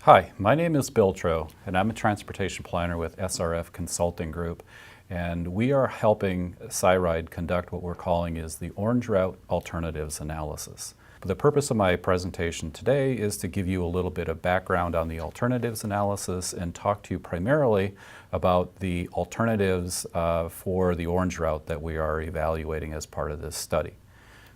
Hi, my name is Bill Tro, and I'm a transportation planner with SRF Consulting Group, and we are helping CyRide conduct what we're calling is the Orange Route Alternatives Analysis. The purpose of my presentation today is to give you a little bit of background on the alternatives analysis and talk to you primarily about the alternatives for the Orange Route that we are evaluating as part of this study.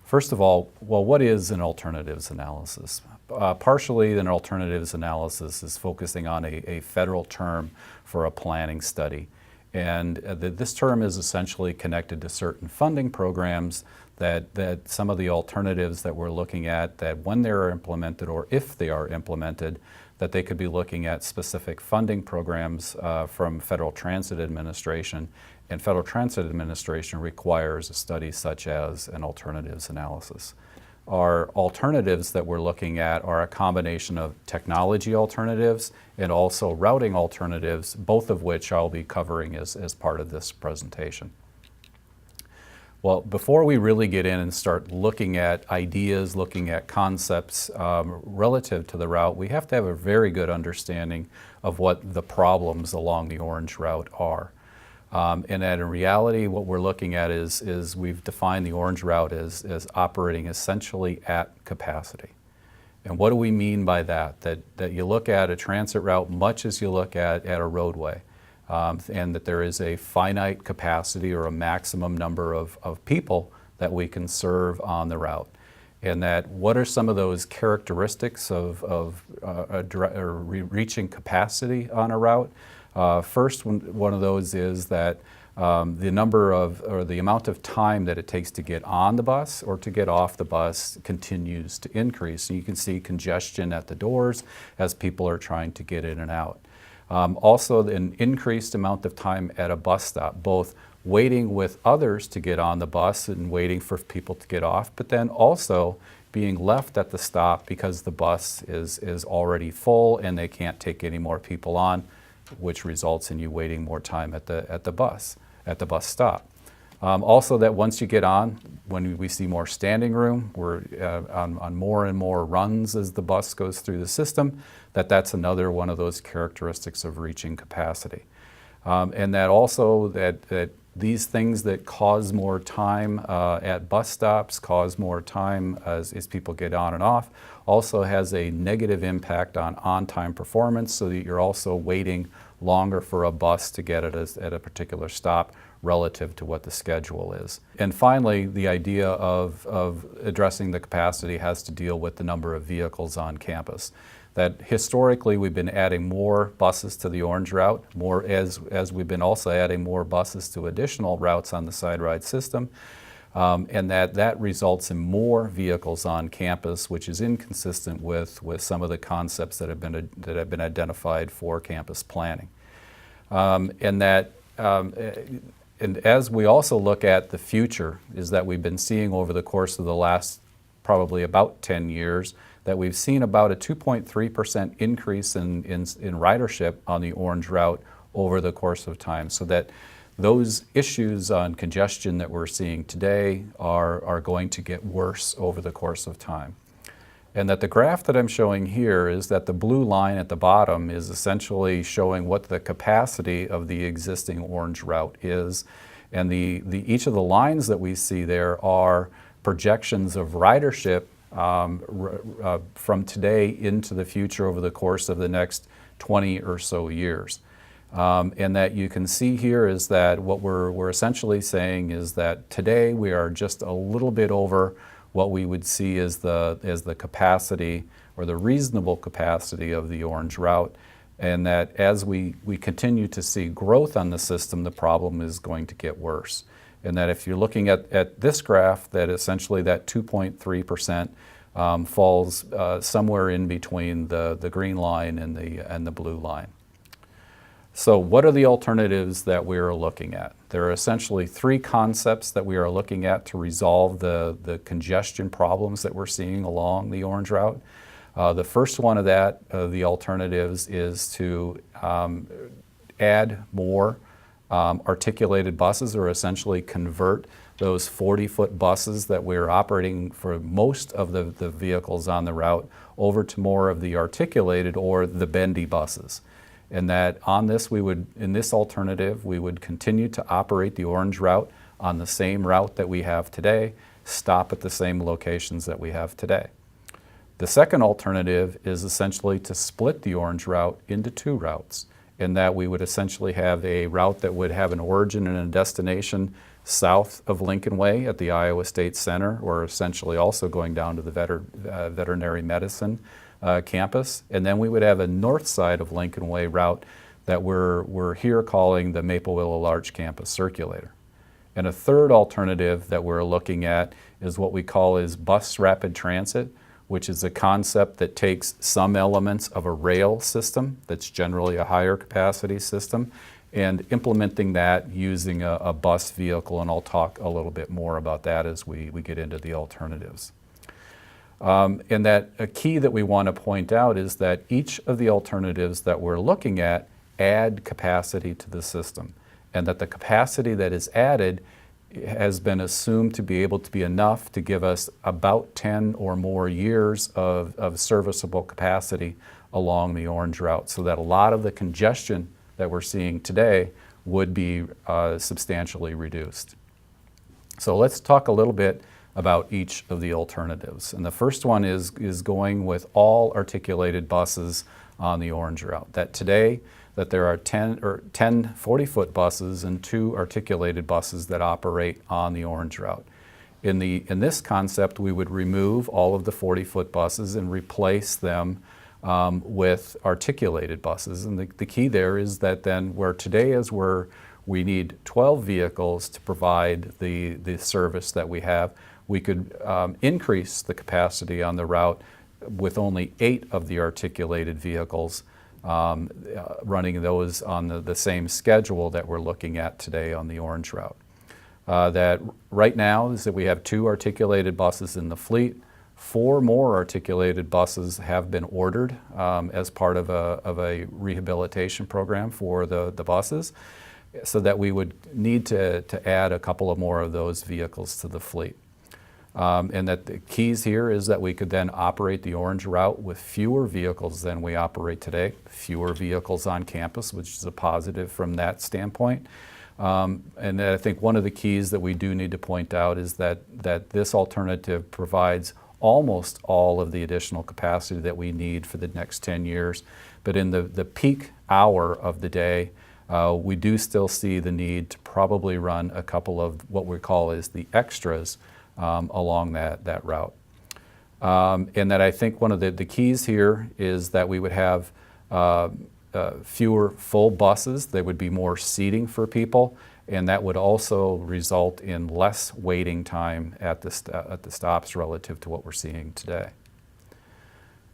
First of all, what is an alternatives analysis? Partially, an alternatives analysis is focusing on a federal term for a planning study. And this term is essentially connected to certain funding programs that some of the alternatives that we're looking at, that when they're implemented or if they are implemented, that they could be looking at specific funding programs from Federal Transit Administration. And Federal Transit Administration requires a study such as an alternatives analysis. Our alternatives that we're looking at are a combination of technology alternatives and also routing alternatives, both of which I'll be covering as part of this presentation. Well, before we really get in and start looking at ideas, looking at concepts relative to the route, we have to have a very good understanding of what the problems along the Orange Route are. And that in reality, what we're looking at is we've defined the Orange Route as operating essentially at capacity. And what do we mean by that? That you look at a transit route much as you look at a roadway, and that there is a finite capacity or a maximum number of people that we can serve on the route. And that what are some of those characteristics of reaching capacity on a route? First, one of those is that the number of, or the amount of time that it takes to get on the bus or to get off the bus continues to increase. And you can see congestion at the doors as people are trying to get in and out. Also, an increased amount of time at a bus stop, both waiting with others to get on the bus and waiting for people to get off, but then also being left at the stop because the bus is already full and they can't take any more people on, which results in you waiting more time at the bus stop. Also, that once you get on, when we see more standing room, we're on more and more runs as the bus goes through the system, that's another one of those characteristics of reaching capacity. And that also that these things that cause more time at bus stops, cause more time as people get on and off, also has a negative impact on on-time performance, so that you're also waiting longer for a bus to get at a particular stop relative to what the schedule is. And finally, the idea of addressing the capacity has to deal with the number of vehicles on campus. That historically we've been adding more buses to the Orange Route, more as we've been also adding more buses to additional routes on the CyRide system, and that results in more vehicles on campus, which is inconsistent with some of the concepts that have been identified for campus planning. And as we also look at the future, is that we've been seeing over the course of the last probably about 10 years, that we've seen about a 2.3% increase in ridership on the Orange Route over the course of time. So that those issues on congestion that we're seeing today are going to get worse over the course of time. And that the graph that I'm showing here is that the blue line at the bottom is essentially showing what the capacity of the existing Orange Route is. And each of the lines that we see there are projections of ridership from today into the future over the course of the next 20 or so years. And that you can see here is that what we're essentially saying is that today we are just a little bit over what we would see as the capacity or the reasonable capacity of the Orange Route, and that as we continue to see growth on the system, the problem is going to get worse. And that if you're looking at this graph, that essentially that 2.3% falls somewhere in between the green line and the blue line. So what are the alternatives that we are looking at? There are essentially three concepts that we are looking at to resolve the congestion problems that we're seeing along the Orange Route. The first one of the alternatives is to add more articulated buses, or essentially convert those 40-foot buses that we're operating for most of the vehicles on the route over to more of the articulated or the bendy buses. And that on this, in this alternative, we would continue to operate the orange route on the same route that we have today, stop at the same locations that we have today. The second alternative is essentially to split the orange route into two routes, in that we would essentially have a route that would have an origin and a destination south of Lincoln Way at the Iowa State Center, or essentially also going down to the veterinary medicine campus. And then we would have a north side of Lincoln Way route that we're here calling the Maple Willow Larch Campus Circulator. And a third alternative that we're looking at is what we call is bus rapid transit, which is a concept that takes some elements of a rail system that's generally a higher capacity system, and implementing that using a bus vehicle, and I'll talk a little bit more about that as we get into the alternatives. And that a key that we want to point out is that each of the alternatives that we're looking at add capacity to the system, and that the capacity that is added has been assumed to be able to be enough to give us about 10 or more years of serviceable capacity along the orange route, so that a lot of the congestion that we're seeing today would be substantially reduced. So let's talk a little bit about each of the alternatives. And the first one is going with all articulated buses on the orange route. That today, that there are 10 40-foot buses and 2 articulated buses that operate on the orange route. In this concept, we would remove all of the 40-foot buses and replace them with articulated buses. And the key there is that then where today is where we need 12 vehicles to provide the service that we have, we could increase the capacity on the route with only 8 of the articulated vehicles running those on the same schedule that we're looking at today on the orange route. That right now is that we have 2 articulated buses in the fleet. 4 more articulated buses have been ordered as part of a rehabilitation program for the buses, so that we would need to add a couple of more of those vehicles to the fleet. And that the keys here is that we could then operate the orange route with fewer vehicles than we operate today, fewer vehicles on campus, which is a positive from that standpoint. And I think one of the keys that we do need to point out is that this alternative provides almost all of the additional capacity that we need for the next 10 years. But in the peak hour of the day, we do still see the need to probably run a couple of what we call is the extras along that route. And that I think one of the keys here is that we would have fewer full buses. There would be more seating for people, and that would also result in less waiting time at the stops relative to what we're seeing today.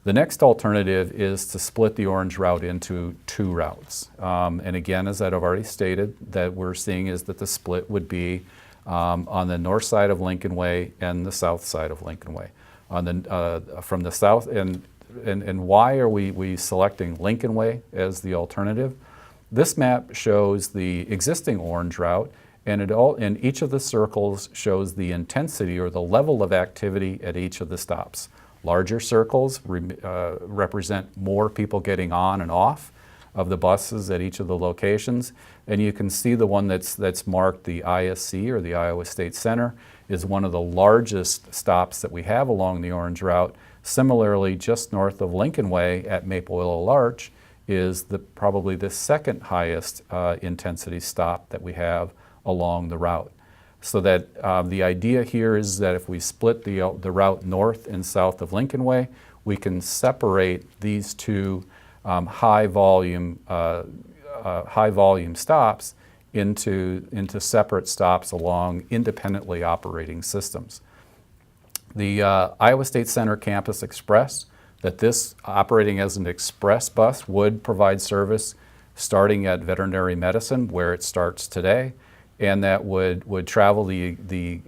The next alternative is to split the orange route into 2 routes. And again, as I've already stated, that we're seeing is that the split would be on the north side of Lincoln Way and the south side of Lincoln Way. From the south, and why are we selecting Lincoln Way as the alternative? This map shows the existing orange route, and each of the circles shows the intensity or the level of activity at each of the stops. Larger circles represent more people getting on and off of the buses at each of the locations. And you can see the one that's marked the ISC, or the Iowa State Center, is one of the largest stops that we have along the orange route. Similarly, just north of Lincoln Way at Maple Willow Larch is probably the second highest intensity stop that we have along the route. So that the idea here is that if we split the route north and south of Lincoln Way, we can separate these 2 high volume stops into separate stops along independently operating systems. The Iowa State Center Campus Express, that this operating as an express bus would provide service starting at veterinary medicine, where it starts today, and that would travel the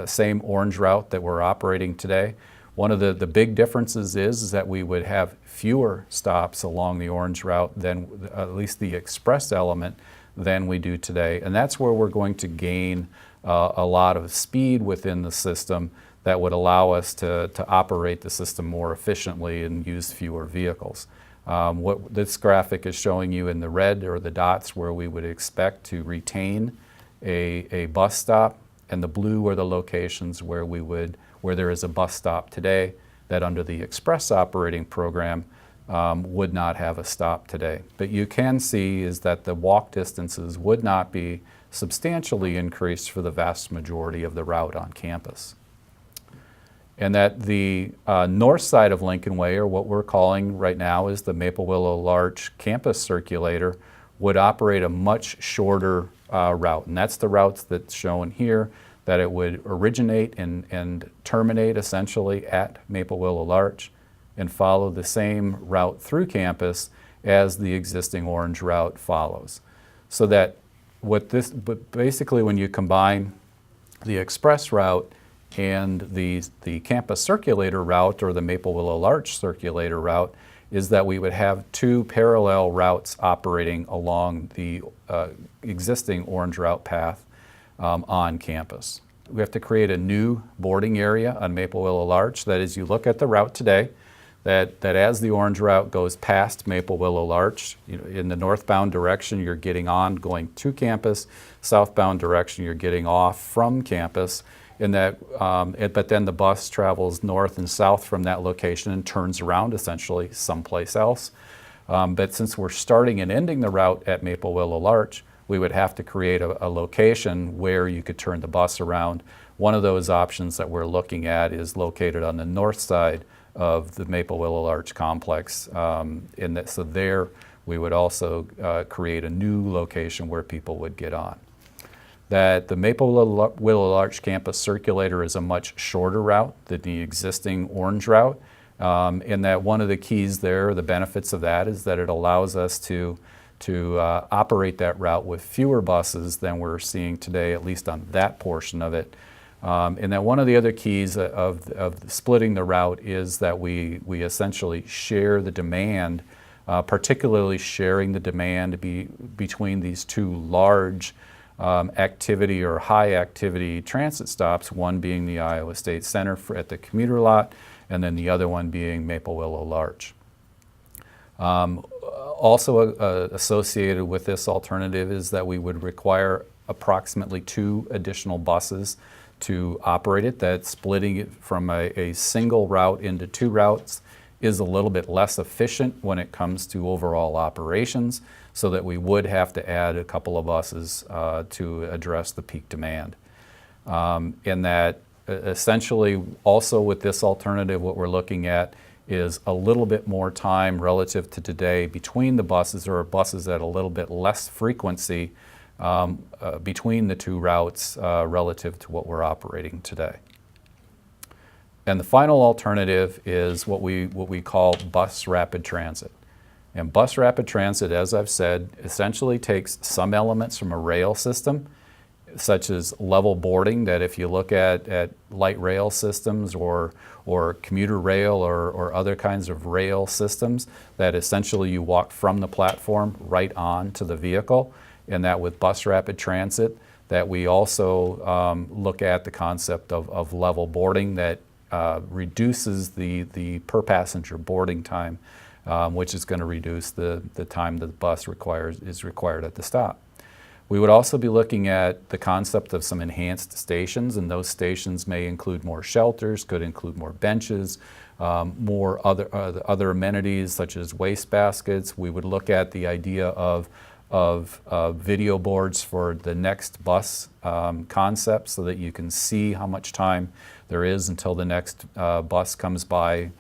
same orange route that we're operating today. One of the big differences is that we would have fewer stops along the orange route than, at least the express element, than we do today. And that's where we're going to gain a lot of speed within the system that would allow us to operate the system more efficiently and use fewer vehicles. What this graphic is showing you in the red or the dots where we would expect to retain a bus stop, and the blue are the locations where there is a bus stop today that under the express operating program would not have a stop today. But you can see is that the walk distances would not be substantially increased for the vast majority of the route on campus. And that the north side of Lincoln Way, or what we're calling right now is the Maple Willow Larch Campus Circulator, would operate a much shorter route. And that's the routes that's shown here, that it would originate and terminate essentially at Maple Willow Larch and follow the same route through campus as the existing orange route follows. So that but basically when you combine the express route and the campus circulator route, or the Maple Willow Larch circulator route, is that we would have two parallel routes operating along the existing orange route path on campus. We have to create a new boarding area on Maple Willow Larch. That is, you look at the route today, that as the orange route goes past Maple Willow Larch, in the northbound direction you're getting on going to campus, southbound direction you're getting off from campus. But then the bus travels north and south from that location and turns around essentially someplace else. But since we're starting and ending the route at Maple Willow Larch, we would have to create a location where you could turn the bus around. One of those options that we're looking at is located on the north side of the Maple Willow Larch complex. So there we would also create a new location where people would get on. That the Maple Willow Larch Campus Circulator is a much shorter route than the existing orange route. And that one of the keys there, the benefits of that, is that it allows us to operate that route with fewer buses than we're seeing today, at least on that portion of it. And that one of the other keys of splitting the route is that we essentially share the demand, particularly sharing the demand between these two large activity or high activity transit stops, one being the Iowa State Center at the commuter lot, and then the other one being Maple Willow Larch. Also associated with this alternative is that we would require approximately 2 additional buses to operate it. That splitting it from a single route into 2 routes is a little bit less efficient when it comes to overall operations, so that we would have to add a couple of buses to address the peak demand. And that essentially also with this alternative, what we're looking at is a little bit more time relative to today between the buses, or buses at a little bit less frequency between the 2 routes relative to what we're operating today. And the final alternative is what we call bus rapid transit. And bus rapid transit, as I've said, essentially takes some elements from a rail system, such as level boarding, that if you look at light rail systems or commuter rail or other kinds of rail systems, that essentially you walk from the platform right on to the vehicle. And that with bus rapid transit, that we also look at the concept of level boarding that reduces the per passenger boarding time, which is going to reduce the time that the bus is required at the stop. We would also be looking at the concept of some enhanced stations, and those stations may include more shelters, could include more benches, more other amenities such as waste baskets. We would look at the idea of video boards for the next bus concept, so that you can see how much time there is until the next bus comes by,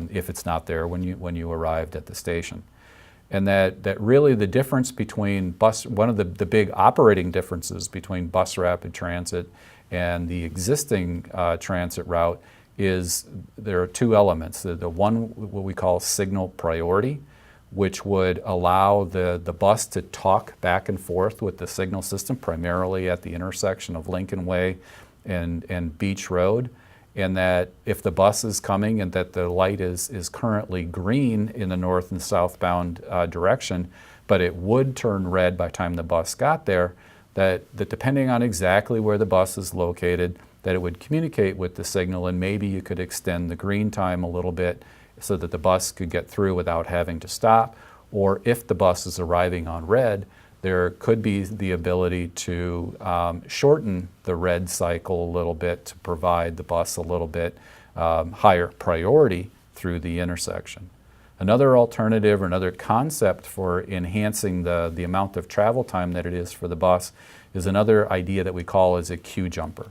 if it's not there when you arrived at the station. And that really the difference between one of the big operating differences between bus rapid transit and the existing transit route is there are 2 elements. The one, what we call signal priority, which would allow the bus to talk back and forth with the signal system, primarily at the intersection of Lincoln Way and Beach Road. And that if the bus is coming and that the light is currently green in the north and southbound direction, but it would turn red by the time the bus got there, that depending on exactly where the bus is located, that it would communicate with the signal, and maybe you could extend the green time a little bit so that the bus could get through without having to stop. Or if the bus is arriving on red, there could be the ability to shorten the red cycle a little bit to provide the bus a little bit higher priority through the intersection. Another alternative or another concept for enhancing the amount of travel time that it is for the bus is another idea that we call as a queue jumper.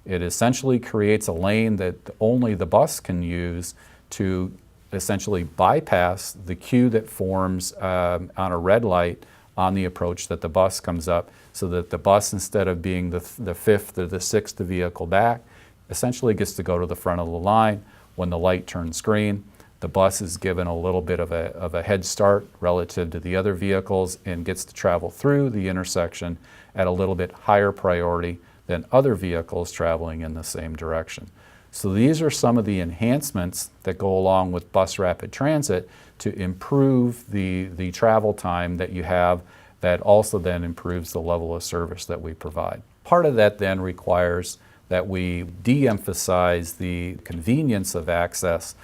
It essentially creates a lane that only the bus can use to essentially bypass the queue that forms on a red light on the approach that the bus comes up, so that the bus, instead of being the fifth or the sixth vehicle back, essentially gets to go to the front of the line. When the light turns green, the bus is given a little bit of a head start relative to the other vehicles and gets to travel through the intersection at a little bit higher priority than other vehicles traveling in the same direction. So these are some of the enhancements that go along with bus rapid transit to improve the travel time that you have, that also then improves the level of service that we provide. Part of that then requires that we de-emphasize the convenience of access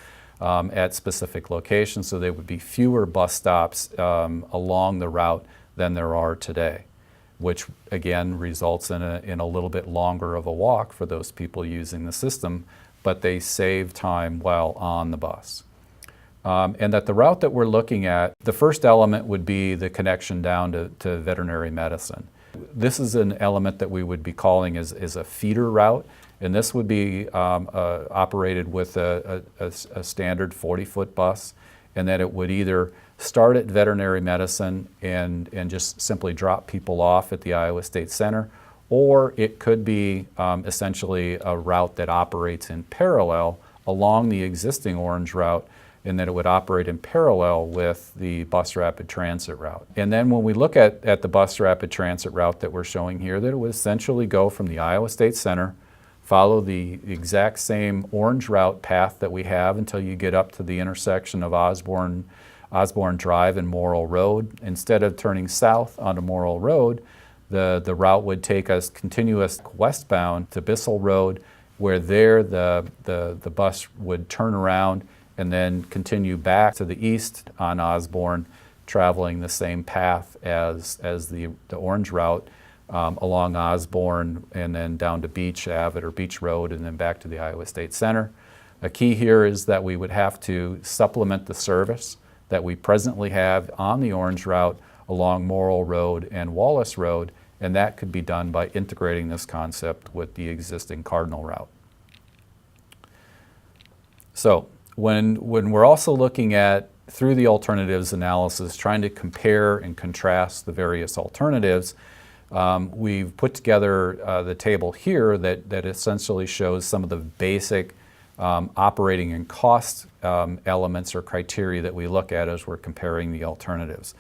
at specific locations, so there would be fewer bus stops along the route than there are today, which again results in a little bit longer of a walk for those people using the system, but they save time while on the bus. And that the route that we're looking at, the first element would be the connection down to veterinary medicine. This is an element that we would be calling as a feeder route, and this would be operated with a standard 40-foot bus, and that it would either start at veterinary medicine and just simply drop people off at the Iowa State Center, or it could be essentially a route that operates in parallel along the existing orange route, and that it would operate in parallel with the bus rapid transit route. And then when we look at the bus rapid transit route that we're showing here, that it would essentially go from the Iowa State Center, follow the exact same orange route path that we have until you get up to the intersection of Osborne Drive and Morrill Road. Instead of turning south onto Morrill Road, the route would take us continuous westbound to Bissell Road, where there the bus would turn around and then continue back to the east on Osborne, traveling the same path as the orange route along Osborne, and then down to Beach Ave or Beach Road, and then back to the Iowa State Center. A key here is that we would have to supplement the service that we presently have on the orange route along Morrill Road and Wallace Road, and that could be done by integrating this concept with the existing Cardinal route. So when we're also looking at, through the alternatives analysis, trying to compare and contrast the various alternatives, we've put together the table here that essentially shows some of the basic operating and cost elements or criteria that we look at as we're comparing the alternatives.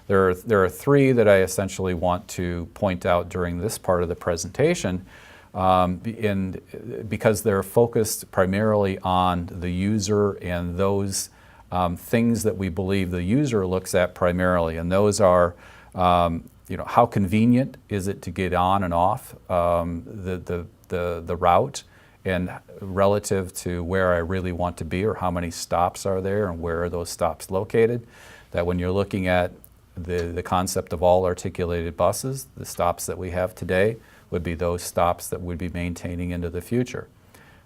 There are three that I essentially want to point out during this part of the presentation, because they're focused primarily on the user and those things that we believe the user looks at primarily, and those are how convenient is it to get on and off the route, and relative to where I really want to be, or how many stops are there and where are those stops located. That when you're looking at the concept of all articulated buses, the stops that we have today would be those stops that we'd be maintaining into the future.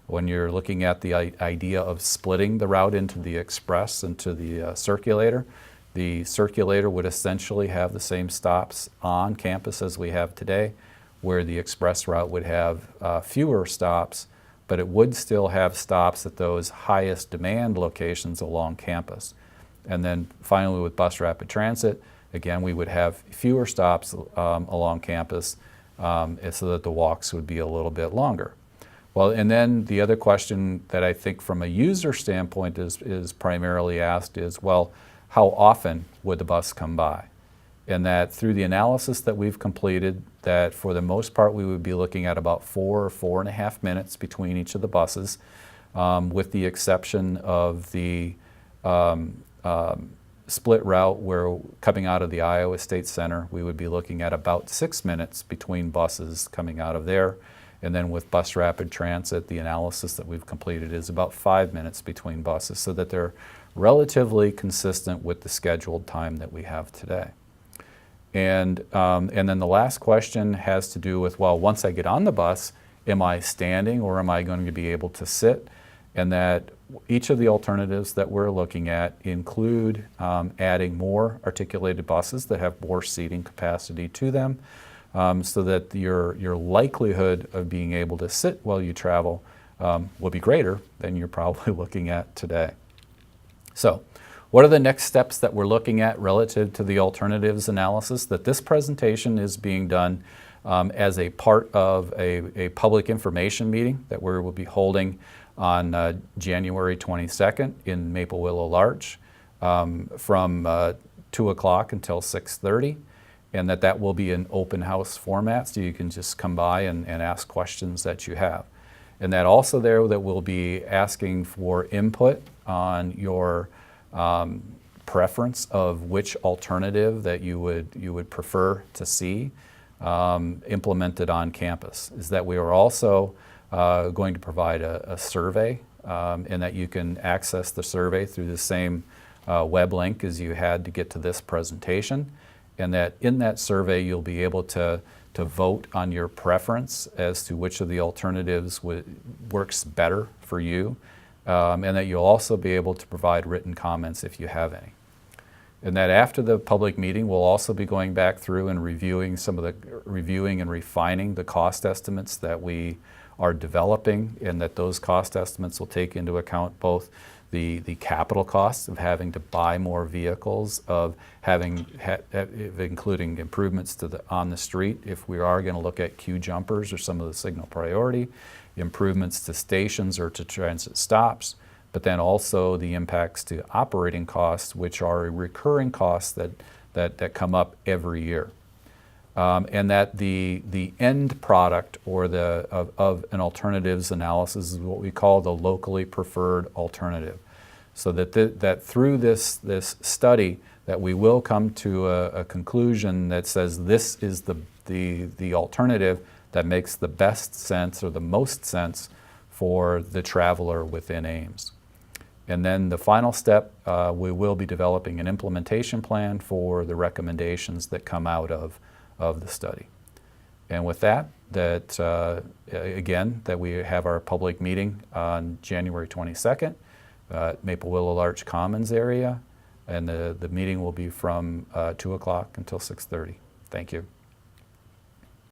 When you're looking at the idea of splitting the route into the express and to the circulator would essentially have the same stops on campus as we have today, where the express route would have fewer stops, but it would still have stops at those highest demand locations along campus. And then finally with bus rapid transit, again, we would have fewer stops along campus so that the walks would be a little bit longer. Well, and then the other question that I think from a user standpoint is primarily asked is, well, how often would the bus come by? And that through the analysis that we've completed, that for the most part we would be looking at about 4 or 4.5 minutes between each of the buses, with the exception of the split route where coming out of the Iowa State Center, we would be looking at about 6 minutes between buses coming out of there. And then with Bus Rapid Transit, the analysis that we've completed is about 5 minutes between buses, so that they're relatively consistent with the scheduled time that we have today. And then the last question has to do with, well, once I get on the bus, am I standing or am I going to be able to sit? And that each of the alternatives that we're looking at include adding more articulated buses that have more seating capacity to them, so that your likelihood of being able to sit while you travel will be greater than you're probably looking at today. So, what are the next steps that we're looking at relative to the alternatives analysis? That this presentation is being done as a part of a public information meeting that we will be holding on January 22nd in Maple Willow Larch from 2 o'clock until 6:30, and that will be an open house format, so you can just come by and ask questions that you have. And that also there that we'll be asking for input on your preference of which alternative that you would prefer to see implemented on campus. Is that we are also going to provide a survey, and that you can access the survey through the same web link as you had to get to this presentation, and that in that survey you'll be able to vote on your preference as to which of the alternatives works better for you, and that you'll also be able to provide written comments if you have any. And that after the public meeting, we'll also be going back through and reviewing and refining the cost estimates that we are developing, and that those cost estimates will take into account both the capital costs of having to buy more vehicles, of including improvements to on the street if we are going to look at queue jumpers or some of the signal priority, improvements to stations or to transit stops, but then also the impacts to operating costs, which are recurring costs that come up every year. And that the end product or of an alternatives analysis is what we call the locally preferred alternative. So that through this study that we will come to a conclusion that says this is the alternative that makes the best sense or the most sense for the traveler within Ames. And then the final step, we will be developing an implementation plan for the recommendations that come out of the study. And with that, again, that we have our public meeting on January 22nd at Maple Willow Larch Commons area, and the meeting will be from 2 o'clock until 6:30. Thank you.